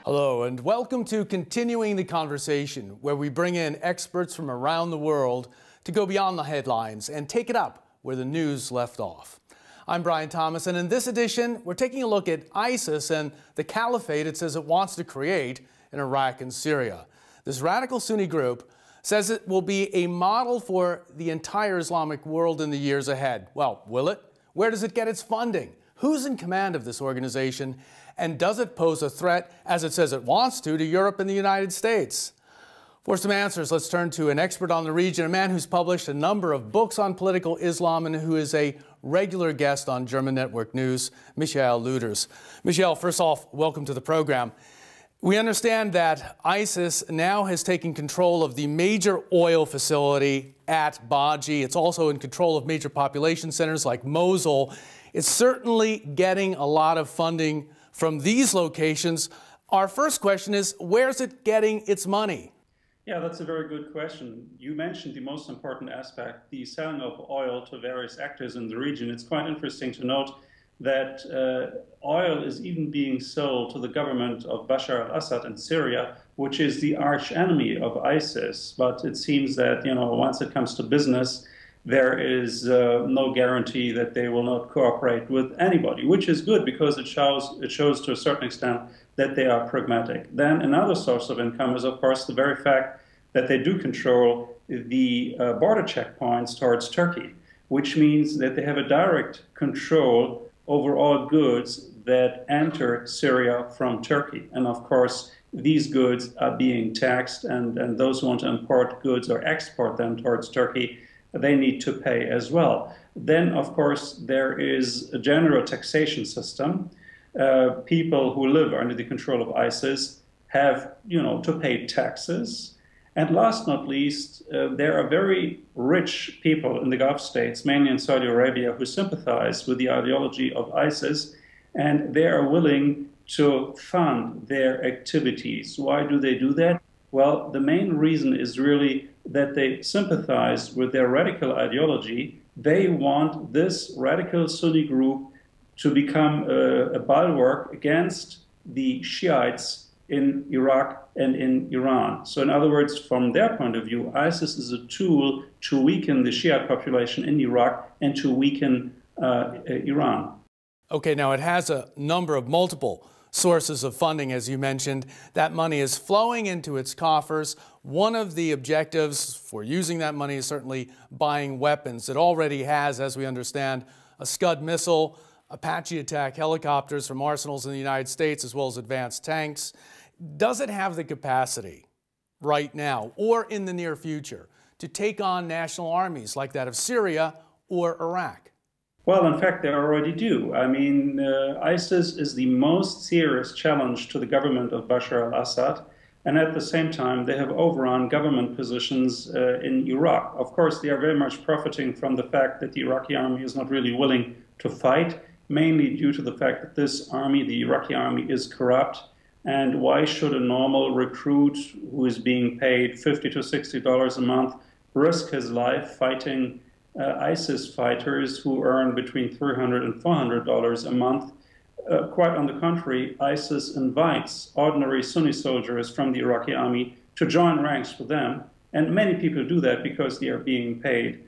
Hello, and welcome to Continuing the Conversation, where we bring in experts from around the world to go beyond the headlines and take it up where the news left off. I'm Brian Thomas, and in this edition, we're taking a look at ISIS and the caliphate it says it wants to create in Iraq and Syria. This radical Sunni group says it will be a model for the entire Islamic world in the years ahead. Well, will it? Where does it get its funding? Who's in command of this organization? And does it pose a threat, as it says it wants to Europe and the United States? For some answers, let's turn to an expert on the region, a man who's published a number of books on political Islam and who is a regular guest on German Network News, Michael Lüders. Michael, first off, welcome to the program. We understand that ISIS now has taken control of the major oil facility at Baji. It's also in control of major population centers like Mosul. It's certainly getting a lot of funding from these locations. Our first question is, where's it getting its money? Yeah, that's a very good question. You mentioned the most important aspect, the selling of oil to various actors in the region. It's quite interesting to note that oil is even being sold to the government of Bashar al-Assad in Syria, which is the arch enemy of ISIS. But it seems that, once it comes to business, there is no guarantee that they will not cooperate with anybody, which is good because it shows to a certain extent that they are pragmatic. Then another source of income is, of course, the very fact that they do control the border checkpoints towards Turkey, which means that they have a direct control over all goods that enter Syria from Turkey. And of course, these goods are being taxed, and those who want to import goods or export them towards Turkey, they need to pay as well. Then, of course, there is a general taxation system. People who live under the control of ISIS have, to pay taxes. And last not least, there are very rich people in the Gulf states, mainly in Saudi Arabia, who sympathize with the ideology of ISIS, and they are willing to fund their activities. Why do they do that? Well, the main reason is really that they sympathize with their radical ideology. They want this radical Sunni group to become a bulwark against the Shiites in Iraq and in Iran. So in other words, from their point of view, ISIS is a tool to weaken the Shiite population in Iraq and to weaken Iran. Okay, now it has a number of multiple sources of funding, as you mentioned. That money is flowing into its coffers. One of the objectives for using that money is certainly buying weapons. It already has, as we understand, a Scud missile, Apache attack helicopters from arsenals in the United States, as well as advanced tanks. Does it have the capacity right now or in the near future to take on national armies like that of Syria or Iraq? Well, in fact, they already do. I mean, ISIS is the most serious challenge to the government of Bashar al-Assad, and at the same time, they have overrun government positions in Iraq. Of course, they are very much profiting from the fact that the Iraqi army is not really willing to fight, mainly due to the fact that this army, the Iraqi army, is corrupt. And why should a normal recruit who is being paid $50 to $60 a month risk his life fighting ISIS fighters who earn between $300 and $400 a month? Quite on the contrary, ISIS invites ordinary Sunni soldiers from the Iraqi army to join ranks with them. And many people do that because they are being paid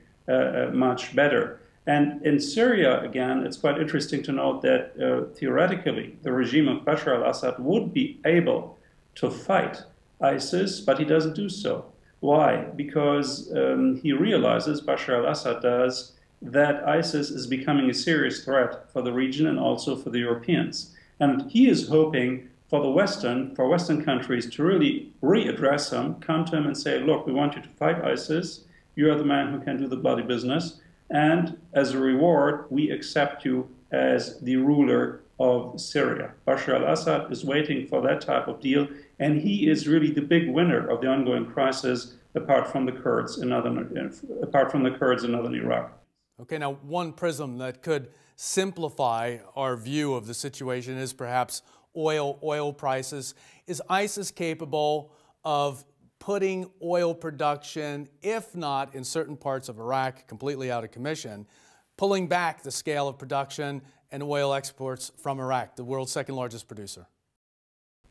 much better. And in Syria, again, it's quite interesting to note that theoretically, the regime of Bashar al-Assad would be able to fight ISIS, but he doesn't do so. Why? Because he realizes, Bashar al-Assad does, that ISIS is becoming a serious threat for the region and also for the Europeans. And he is hoping for Western countries to really readdress him, come to him and say, look, we want you to fight ISIS. You are the man who can do the bloody business. And as a reward, we accept you as the ruler of Syria. Bashar al-Assad is waiting for that type of deal, and he is really the big winner of the ongoing crisis, apart from the Kurds in northern Iraq. Okay, now one prism that could simplify our view of the situation is perhaps oil prices. Is ISIS capable of putting oil production, if not in certain parts of Iraq completely out of commission, pulling back the scale of production and oil exports from Iraq, the world's second largest producer?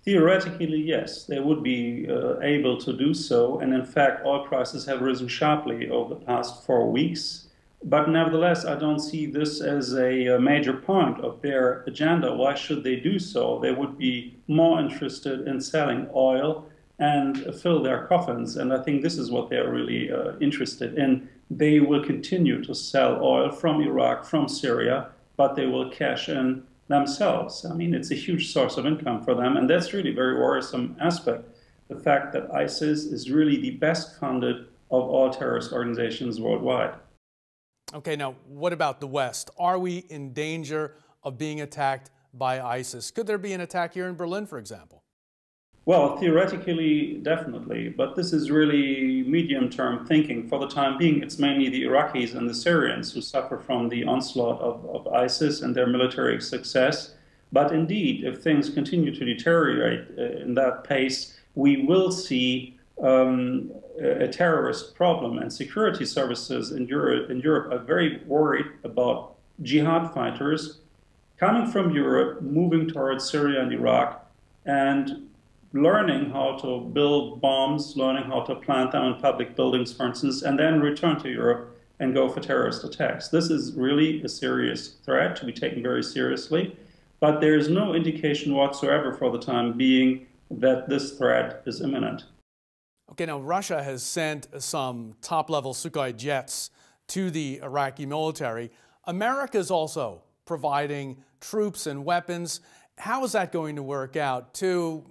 Theoretically, yes, they would be able to do so. And in fact, oil prices have risen sharply over the past 4 weeks. But nevertheless, I don't see this as a major point of their agenda. Why should they do so? They would be more interested in selling oil and fill their coffins. And I think this is what they're really interested in. They will continue to sell oil from Iraq, from Syria, but they will cash in themselves. I mean, it's a huge source of income for them. And that's really a very worrisome aspect. The fact that ISIS is really the best funded of all terrorist organizations worldwide. Okay, now what about the West? Are we in danger of being attacked by ISIS? Could there be an attack here in Berlin, for example? Well, theoretically, definitely. But this is really medium-term thinking. For the time being, it's mainly the Iraqis and the Syrians who suffer from the onslaught of ISIS and their military success. But indeed, if things continue to deteriorate in that pace, we will see a terrorist problem, and security services in Europe are very worried about jihad fighters coming from Europe, moving towards Syria and Iraq, and learning how to build bombs, learning how to plant them in public buildings, for instance, and then return to Europe and go for terrorist attacks. This is really a serious threat to be taken very seriously, but there is no indication whatsoever for the time being that this threat is imminent. Okay, now Russia has sent some top-level Sukhoi jets to the Iraqi military. America is also providing troops and weapons. How is that going to work out? Two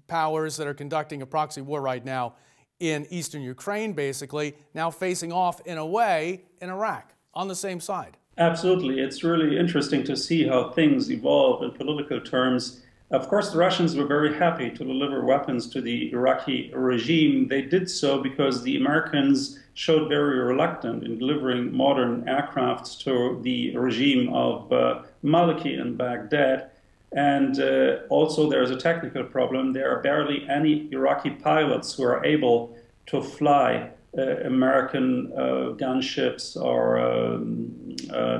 powers that are conducting a proxy war right now in eastern Ukraine, basically, now facing off in a way in Iraq on the same side. Absolutely. It's really interesting to see how things evolve in political terms. Of course, the Russians were very happy to deliver weapons to the Iraqi regime. They did so because the Americans showed very reluctant in delivering modern aircrafts to the regime of Maliki in Baghdad. And also there's a technical problem. There are barely any Iraqi pilots who are able to fly American gunships or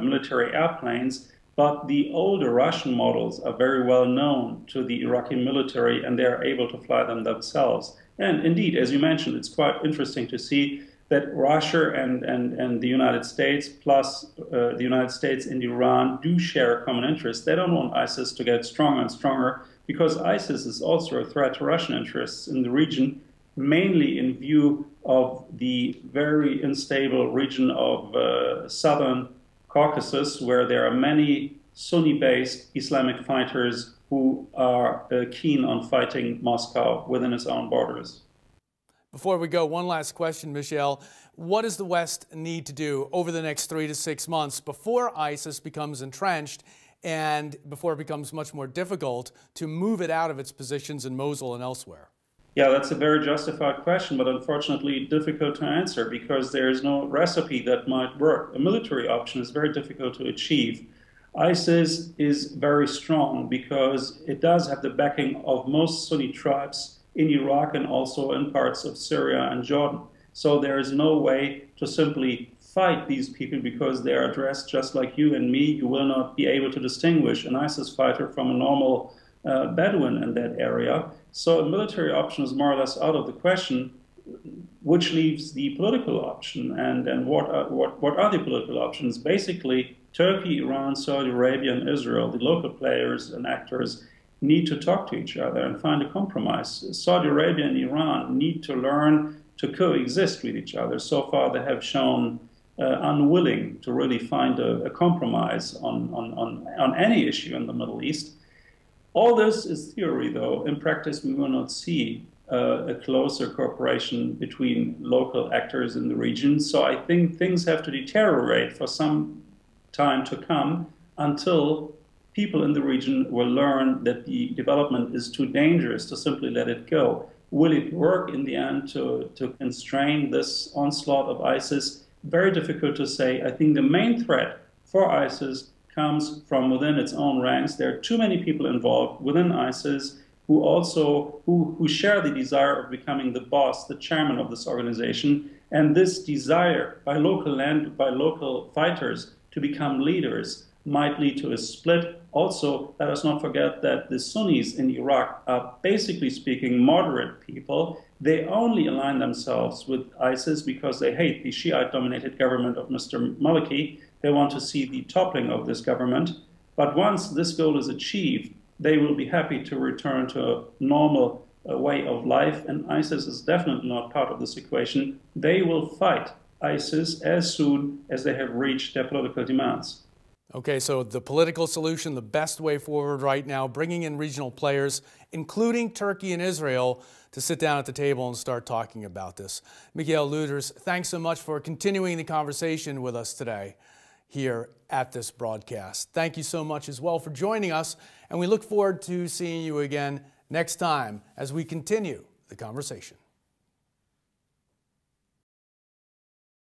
military airplanes. But the older Russian models are very well known to the Iraqi military, and they're able to fly them themselves. And indeed, as you mentioned, it's quite interesting to see that Russia and the United States, plus the United States and Iran, do share a common interest. They don't want ISIS to get stronger and stronger, because ISIS is also a threat to Russian interests in the region, mainly in view of the very unstable region of southern Caucasus, where there are many Sunni-based Islamic fighters who are keen on fighting Moscow within its own borders. Before we go, one last question, Michel. What does the West need to do over the next 3 to 6 months before ISIS becomes entrenched and before it becomes much more difficult to move it out of its positions in Mosul and elsewhere? Yeah, that's a very justified question, but unfortunately difficult to answer because there is no recipe that might work. A military option is very difficult to achieve. ISIS is very strong because it does have the backing of most Sunni tribes in Iraq and also in parts of Syria and Jordan. So there is no way to simply fight these people because they are dressed just like you and me. You will not be able to distinguish an ISIS fighter from a normal Bedouin in that area. So a military option is more or less out of the question, which leaves the political option. And what are the political options? Basically, Turkey, Iran, Saudi Arabia, and Israel, the local players and actors, need to talk to each other and find a compromise. Saudi Arabia and Iran need to learn to coexist with each other. So far, they have shown unwilling to really find a compromise on any issue in the Middle East. All this is theory, though. In practice, we will not see a closer cooperation between local actors in the region. So I think things have to deteriorate for some time to come until people in the region will learn that the development is too dangerous to simply let it go. Will it work in the end to constrain this onslaught of ISIS? Very difficult to say. I think the main threat for ISIS comes from within its own ranks. There are too many people involved within ISIS who share the desire of becoming the boss, the chairman of this organization, and this desire by local fighters to become leaders might lead to a split. Also, let us not forget that the Sunnis in Iraq are, basically speaking, moderate people. They only align themselves with ISIS because they hate the Shiite-dominated government of Mr. Maliki. They want to see the toppling of this government. But once this goal is achieved, they will be happy to return to a normal way of life, and ISIS is definitely not part of this equation. They will fight ISIS as soon as they have reached their political demands. Okay, so the political solution, the best way forward right now, bringing in regional players, including Turkey and Israel, to sit down at the table and start talking about this. Michael Lüders, thanks so much for continuing the conversation with us today here at this broadcast. Thank you so much as well for joining us, and we look forward to seeing you again next time as we continue the conversation.